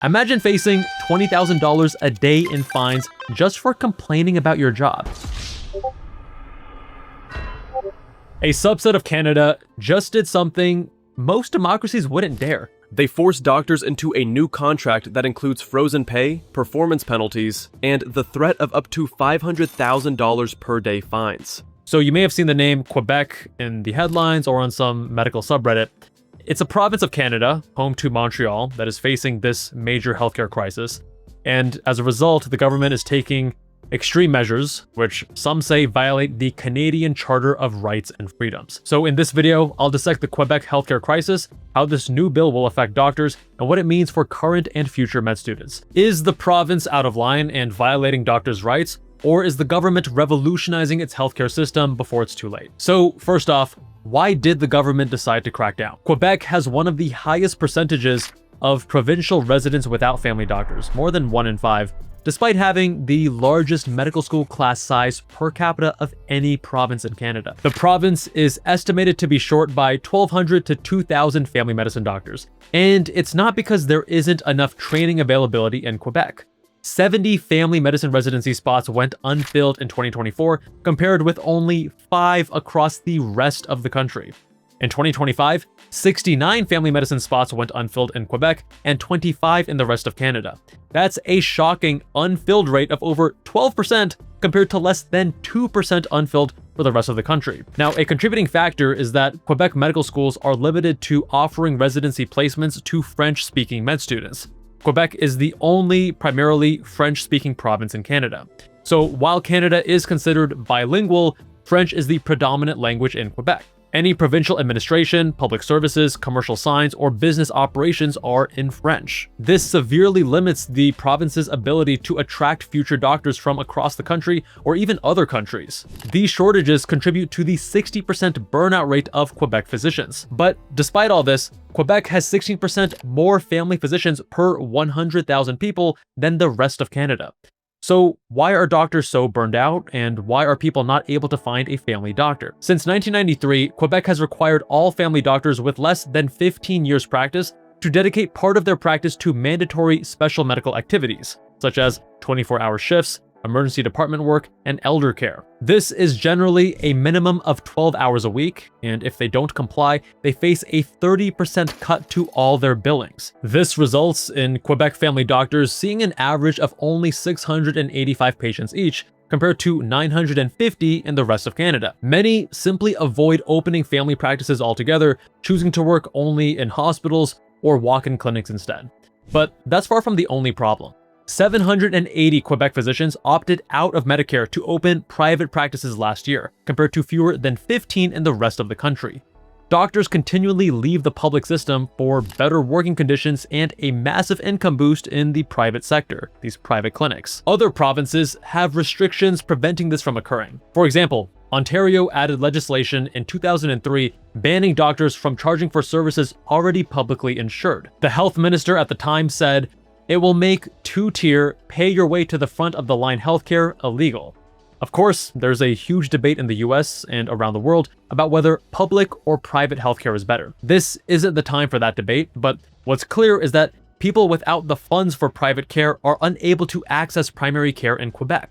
Imagine facing $20,000 a day in fines just for complaining about your job. A subset of Canada just did something most democracies wouldn't dare. They forced doctors into a new contract that includes frozen pay, performance penalties, and the threat of up to $500,000 per day fines. So you may have seen the name Quebec in the headlines or on some medical subreddit. It's a province of Canada, home to Montreal, that is facing this major healthcare crisis. And as a result, the government is taking extreme measures, which some say violate the Canadian Charter of Rights and Freedoms. So in this video, I'll dissect the Quebec healthcare crisis, how this new bill will affect doctors, and what it means for current and future med students. Is the province out of line and violating doctors' rights? Or is the government revolutionizing its healthcare system before it's too late? So first off, why did the government decide to crack down? Quebec has one of the highest percentages of provincial residents without family doctors, more than 1 in 5, despite having the largest medical school class size per capita of any province in Canada. The province is estimated to be short by 1,200 to 2,000 family medicine doctors, and it's not because there isn't enough training availability in Quebec. 70 family medicine residency spots went unfilled in 2024, compared with only 5 across the rest of the country. In 2025, 69 family medicine spots went unfilled in Quebec and 25 in the rest of Canada. That's a shocking unfilled rate of over 12% compared to less than 2% unfilled for the rest of the country. Now, a contributing factor is that Quebec medical schools are limited to offering residency placements to French-speaking med students. Quebec is the only primarily French-speaking province in Canada. So while Canada is considered bilingual, French is the predominant language in Quebec. Any provincial administration, public services, commercial signs, or business operations are in French. This severely limits the province's ability to attract future doctors from across the country or even other countries. These shortages contribute to the 60% burnout rate of Quebec physicians. But despite all this, Quebec has 16% more family physicians per 100,000 people than the rest of Canada. So why are doctors so burned out, and why are people not able to find a family doctor? Since 1993, Quebec has required all family doctors with less than 15 years practice to dedicate part of their practice to mandatory special medical activities, such as 24-hour shifts, emergency department work, and elder care. This is generally a minimum of 12 hours a week, and if they don't comply, they face a 30% cut to all their billings. This results in Quebec family doctors seeing an average of only 685 patients each, compared to 950 in the rest of Canada. Many simply avoid opening family practices altogether, choosing to work only in hospitals or walk-in clinics instead. But that's far from the only problem. 780 Quebec physicians opted out of Medicare to open private practices last year, compared to fewer than 15 in the rest of the country. Doctors continually leave the public system for better working conditions and a massive income boost in the private sector, these private clinics. Other provinces have restrictions preventing this from occurring. For example, Ontario added legislation in 2003 banning doctors from charging for services already publicly insured. The health minister at the time said, "It will make two-tier, pay your way to the front of the line healthcare illegal." Of course, there's a huge debate in the US and around the world about whether public or private healthcare is better. This isn't the time for that debate, but what's clear is that people without the funds for private care are unable to access primary care in Quebec.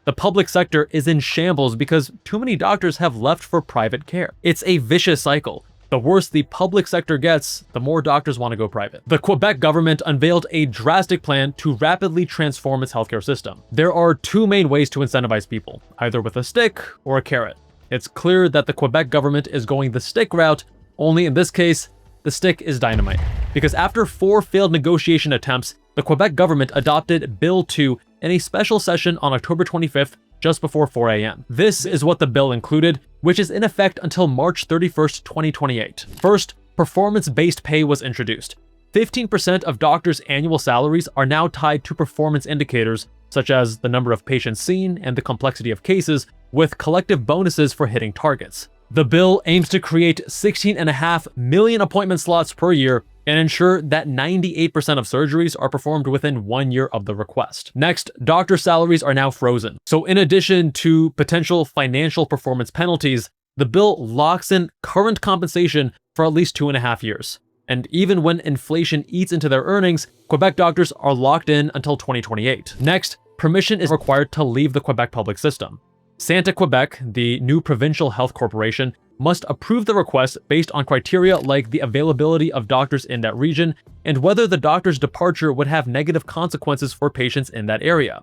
The public sector is in shambles because too many doctors have left for private care. It's a vicious cycle. The worse the public sector gets, the more doctors want to go private. The Quebec government unveiled a drastic plan to rapidly transform its healthcare system. There are two main ways to incentivize people, either with a stick or a carrot. It's clear that the Quebec government is going the stick route, only in this case, the stick is dynamite. Because after 4 failed negotiation attempts, the Quebec government adopted Bill 2 in a special session on October 25th, just before 4 a.m. This is what the bill included, which is in effect until March 31st, 2028. First, performance-based pay was introduced. 15% of doctors' annual salaries are now tied to performance indicators, such as the number of patients seen and the complexity of cases, with collective bonuses for hitting targets. The bill aims to create 16.5 million appointment slots per year and ensure that 98% of surgeries are performed within 1 year of the request. Next, doctor salaries are now frozen. So in addition to potential financial performance penalties, the bill locks in current compensation for at least 2.5 years. And even when inflation eats into their earnings, Quebec doctors are locked in until 2028. Next, permission is required to leave the Quebec public system. Santé Quebec, the new provincial health corporation, must approve the request based on criteria like the availability of doctors in that region and whether the doctor's departure would have negative consequences for patients in that area.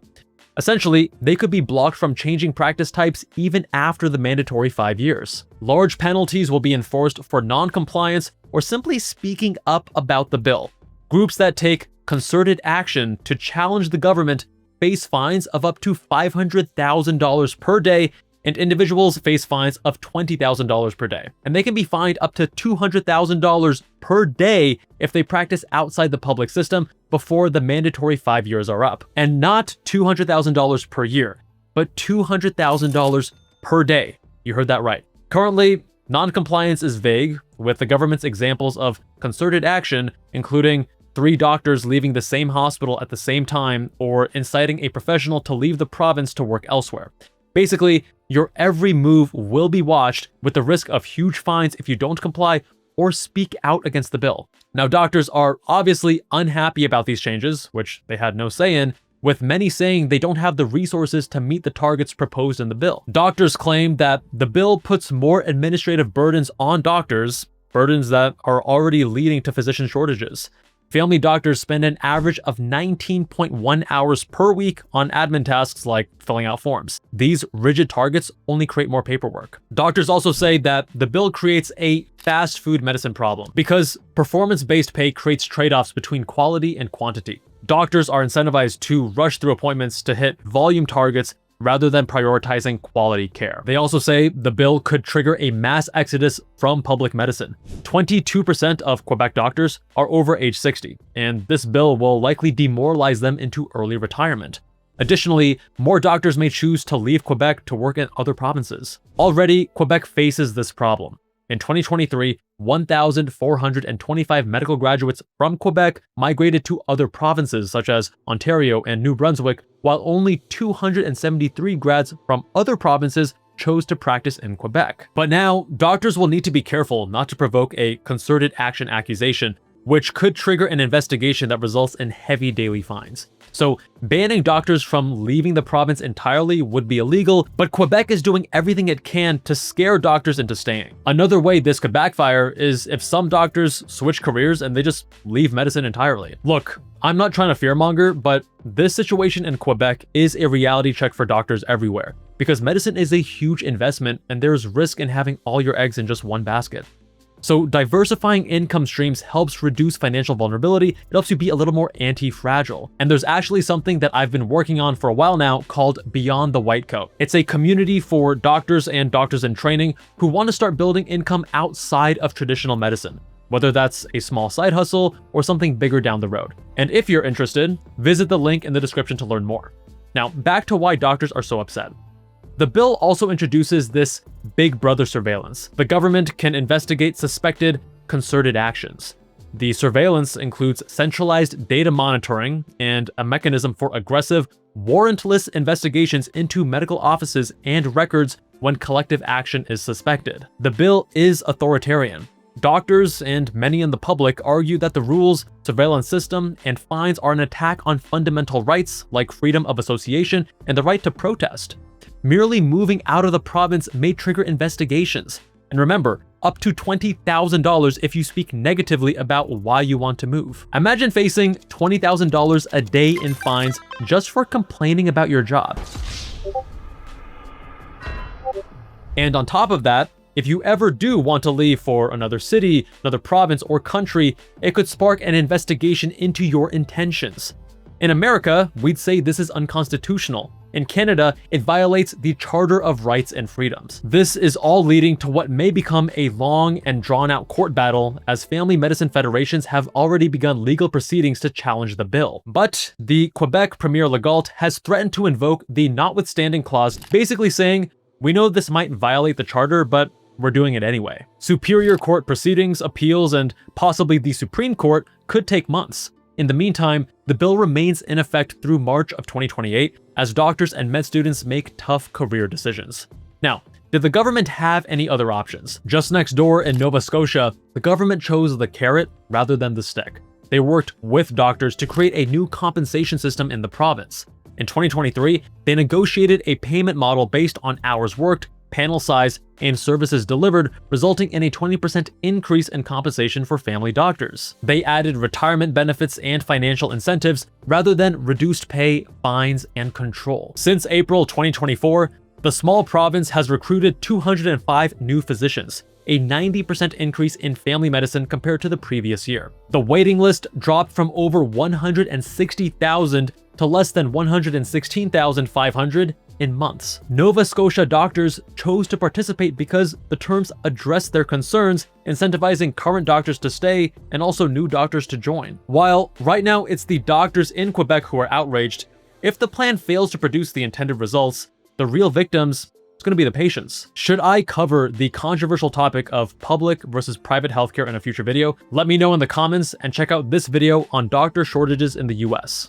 Essentially, they could be blocked from changing practice types even after the mandatory 5 years. Large penalties will be enforced for non-compliance or simply speaking up about the bill. Groups that take concerted action to challenge the government face fines of up to $500,000 per day, and individuals face fines of $20,000 per day. And they can be fined up to $200,000 per day if they practice outside the public system before the mandatory 5 years are up. And not $200,000 per year, but $200,000 per day. You heard that right. Currently, non-compliance is vague, with the government's examples of concerted action, including 3 doctors leaving the same hospital at the same time or inciting a professional to leave the province to work elsewhere. Basically, your every move will be watched with the risk of huge fines if you don't comply or speak out against the bill. Now, doctors are obviously unhappy about these changes, which they had no say in, with many saying they don't have the resources to meet the targets proposed in the bill. Doctors claim that the bill puts more administrative burdens on doctors, burdens that are already leading to physician shortages. Family doctors spend an average of 19.1 hours per week on admin tasks like filling out forms. These rigid targets only create more paperwork. Doctors also say that the bill creates a fast food medicine problem because performance-based pay creates trade-offs between quality and quantity. Doctors are incentivized to rush through appointments to hit volume targets rather than prioritizing quality care. They also say the bill could trigger a mass exodus from public medicine. 22% of Quebec doctors are over age 60, and this bill will likely demoralize them into early retirement. Additionally, more doctors may choose to leave Quebec to work in other provinces. Already, Quebec faces this problem. In 2023, 1,425 medical graduates from Quebec migrated to other provinces such as Ontario and New Brunswick, while only 273 grads from other provinces chose to practice in Quebec. But now, doctors will need to be careful not to provoke a concerted action accusation, which could trigger an investigation that results in heavy daily fines. So, banning doctors from leaving the province entirely would be illegal, but Quebec is doing everything it can to scare doctors into staying. Another way this could backfire is if some doctors switch careers and they just leave medicine entirely. Look, I'm not trying to fearmonger, but this situation in Quebec is a reality check for doctors everywhere, because medicine is a huge investment and there's risk in having all your eggs in just one basket. So diversifying income streams helps reduce financial vulnerability. It helps you be a little more anti-fragile. And there's actually something that I've been working on for a while now called Beyond the White Coat. It's a community for doctors and doctors in training who want to start building income outside of traditional medicine, whether that's a small side hustle or something bigger down the road. And if you're interested, visit the link in the description to learn more. Now, back to why doctors are so upset. The bill also introduces this Big Brother surveillance. The government can investigate suspected concerted actions. The surveillance includes centralized data monitoring and a mechanism for aggressive, warrantless investigations into medical offices and records when collective action is suspected. The bill is authoritarian. Doctors and many in the public argue that the rules, surveillance system, and fines are an attack on fundamental rights like freedom of association and the right to protest. Merely moving out of the province may trigger investigations. And remember, up to $20,000 if you speak negatively about why you want to move. Imagine facing $20,000 a day in fines just for complaining about your job. And on top of that, if you ever do want to leave for another city, another province, or country, it could spark an investigation into your intentions. In America, we'd say this is unconstitutional. In Canada, it violates the Charter of Rights and Freedoms. This is all leading to what may become a long and drawn-out court battle, as family medicine federations have already begun legal proceedings to challenge the bill. But the Quebec Premier Legault has threatened to invoke the notwithstanding clause, basically saying, "We know this might violate the charter, but we're doing it anyway." Superior Court proceedings, appeals, and possibly the Supreme Court could take months. In the meantime, the bill remains in effect through March of 2028 as doctors and med students make tough career decisions. Now, Did the government have any other options? Just next door in Nova Scotia, the government chose the carrot rather than the stick. They worked with doctors to create a new compensation system in the province. In 2023, they negotiated a payment model based on hours worked, panel size, and services delivered, resulting in a 20% increase in compensation for family doctors. They added retirement benefits and financial incentives rather than reduced pay, fines, and control. Since April 2024, the small province has recruited 205 new physicians, a 90% increase in family medicine compared to the previous year. The waiting list dropped from over 160,000 to less than 116,500 in months. Nova Scotia doctors chose to participate because the terms address their concerns, incentivizing current doctors to stay and also new doctors to join. While right now it's the doctors in Quebec who are outraged, if the plan fails to produce the intended results, the real victims is going to be the patients. Should I cover the controversial topic of public versus private healthcare in a future video? Let me know in the comments and check out this video on doctor shortages in the US.